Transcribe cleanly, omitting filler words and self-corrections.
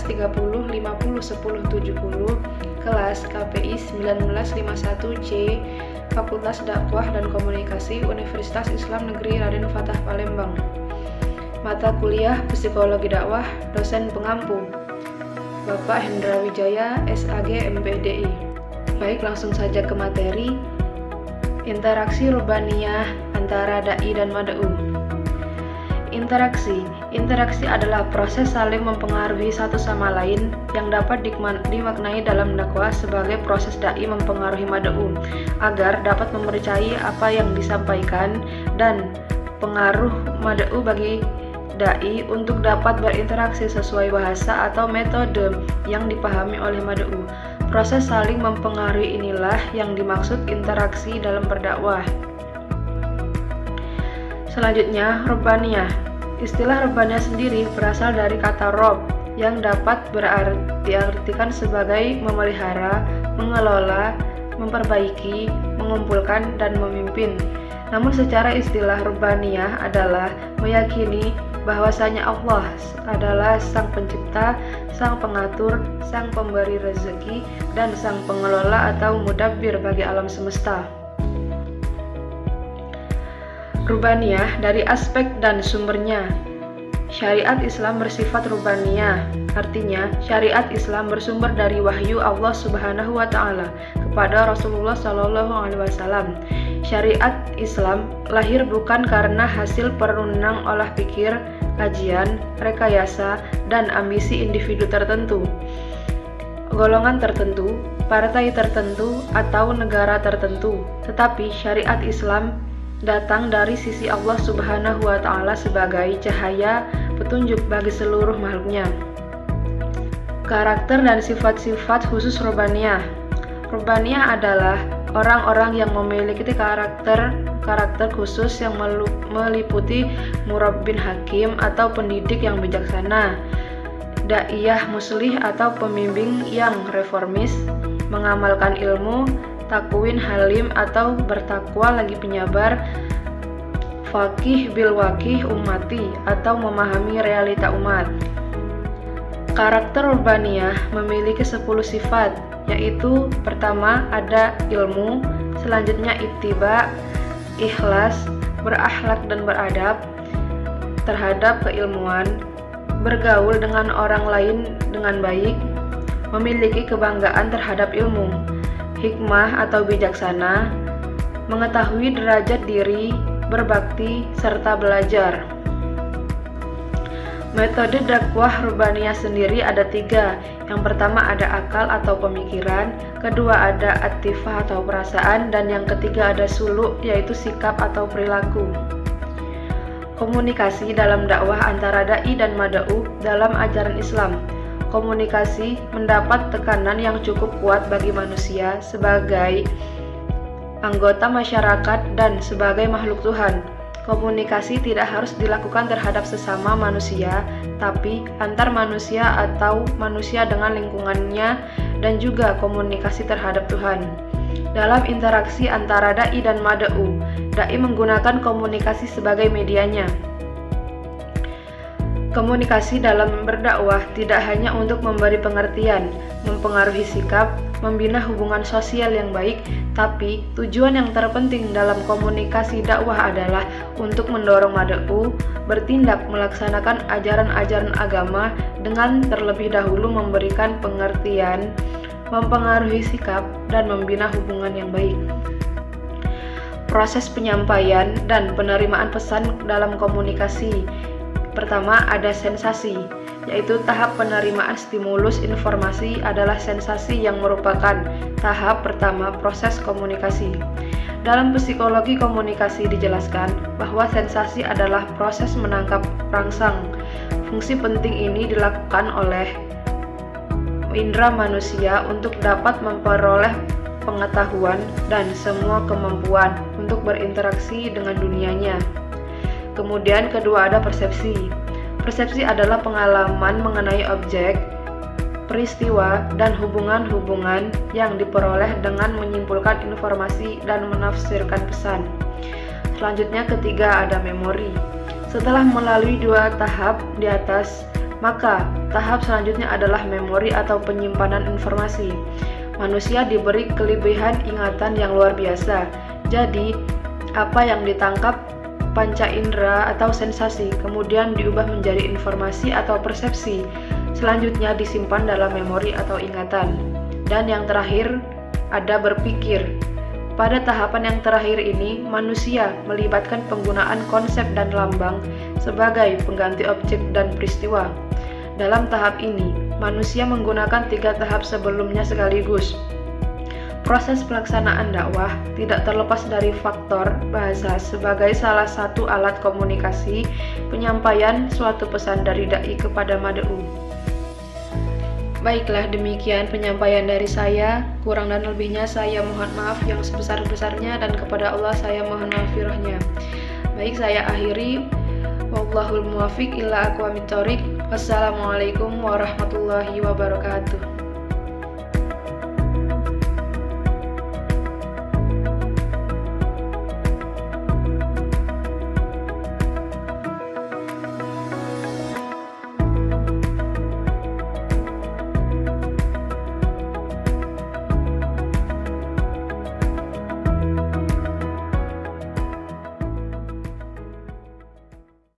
30 50 10 70, kelas KPI 1951C, Fakultas Dakwah dan Komunikasi, Universitas Islam Negeri Raden Fatah Palembang. Mata kuliah Psikologi Dakwah, dosen pengampu Bapak Hendra Wijaya, SAG MPDI. Baik, langsung saja ke materi. Interaksi rubaniyah antara dai dan mad'u. Interaksi adalah proses saling mempengaruhi satu sama lain yang dapat dimaknai dalam dakwah sebagai proses dai mempengaruhi mad'u agar dapat mempercayai apa yang disampaikan, dan pengaruh mad'u bagi dai untuk dapat berinteraksi sesuai bahasa atau metode yang dipahami oleh mad'u. Proses saling mempengaruhi inilah yang dimaksud interaksi dalam berdakwah. Selanjutnya, rubaniyah. Istilah rubaniyah sendiri berasal dari kata rob yang dapat diartikan sebagai memelihara, mengelola, memperbaiki, mengumpulkan, dan memimpin. Namun secara istilah rubaniyah adalah meyakini bahwasanya Allah adalah Sang Pencipta, Sang Pengatur, Sang Pemberi rezeki, dan Sang Pengelola atau mudabbir bagi alam semesta. Rubaniyah dari aspek dan sumbernya. Syariat Islam bersifat rubaniyah, artinya syariat Islam bersumber dari wahyu Allah Subhanahu wa Ta'ala kepada Rasulullah Shallallahu Alaihi Wasallam. Syariat Islam lahir bukan karena hasil perenungan olah pikir, kajian, rekayasa, dan ambisi individu tertentu, golongan tertentu, partai tertentu, atau negara tertentu, tetapi syariat Islam datang dari sisi Allah Subhanahu wa Ta'ala sebagai cahaya petunjuk bagi seluruh makhluknya. Karakter dan sifat-sifat khusus rubaniyah. Rubaniyah adalah orang-orang yang memiliki karakter khusus yang meliputi murabbin hakim atau pendidik yang bijaksana, daiyah muslih atau pembimbing yang reformis, mengamalkan ilmu, takwin halim atau bertakwa lagi penyabar, faqih bil waqih ummati atau memahami realita umat. Karakter rubaniyah memiliki 10 sifat, yaitu pertama ada ilmu, selanjutnya ittiba, ikhlas, berakhlak dan beradab terhadap keilmuan, bergaul dengan orang lain dengan baik, memiliki kebanggaan terhadap ilmu, hikmah atau bijaksana, mengetahui derajat diri, berbakti, serta belajar. Metode dakwah rubaniyah sendiri ada 3. Yang pertama ada akal atau pemikiran, kedua ada atifah atau perasaan, dan yang ketiga ada suluk yaitu sikap atau perilaku. Komunikasi dalam dakwah antara dai dan mad'u dalam ajaran Islam. Komunikasi mendapat tekanan yang cukup kuat bagi manusia sebagai anggota masyarakat dan sebagai makhluk Tuhan. Komunikasi tidak harus dilakukan terhadap sesama manusia, tapi antar manusia atau manusia dengan lingkungannya, dan juga komunikasi terhadap Tuhan. Dalam interaksi antara dai dan mad'u, dai menggunakan komunikasi sebagai medianya. Komunikasi dalam berdakwah tidak hanya untuk memberi pengertian, mempengaruhi sikap, membina hubungan sosial yang baik, tapi tujuan yang terpenting dalam komunikasi dakwah adalah untuk mendorong mad'u bertindak melaksanakan ajaran-ajaran agama dengan terlebih dahulu memberikan pengertian, mempengaruhi sikap, dan membina hubungan yang baik. Proses penyampaian dan penerimaan pesan dalam komunikasi. Pertama ada sensasi, yaitu tahap penerimaan stimulus informasi adalah sensasi yang merupakan tahap pertama proses komunikasi. Dalam psikologi komunikasi dijelaskan bahwa sensasi adalah proses menangkap rangsang. Fungsi penting ini dilakukan oleh indera manusia untuk dapat memperoleh pengetahuan dan semua kemampuan untuk berinteraksi dengan dunianya. Kemudian kedua ada persepsi. Persepsi adalah pengalaman mengenai objek, peristiwa, dan hubungan-hubungan yang diperoleh dengan menyimpulkan informasi dan menafsirkan pesan. Selanjutnya ketiga ada memori. Setelah melalui 2 tahap di atas, maka Tahap selanjutnya adalah memori atau penyimpanan informasi. Manusia diberi kelebihan ingatan yang luar biasa. Jadi, apa yang ditangkap panca indera atau sensasi kemudian diubah menjadi informasi atau persepsi. Selanjutnya disimpan dalam memori atau ingatan. Dan yang terakhir ada berpikir. Pada tahapan yang terakhir ini, manusia melibatkan penggunaan konsep dan lambang sebagai pengganti objek dan peristiwa. Dalam tahap ini, manusia menggunakan 3 tahap sebelumnya sekaligus. Proses pelaksanaan dakwah tidak terlepas dari faktor bahasa sebagai salah satu alat komunikasi penyampaian suatu pesan dari dai kepada mad'u. Baiklah, demikian penyampaian dari saya. Kurang dan lebihnya saya mohon maaf yang sebesar-besarnya, dan kepada Allah saya mohon maghfirahnya. Baik, saya akhiri. Wallahul muwaffiq ila aqwamit thoriq. Wassalamualaikum warahmatullahi wabarakatuh.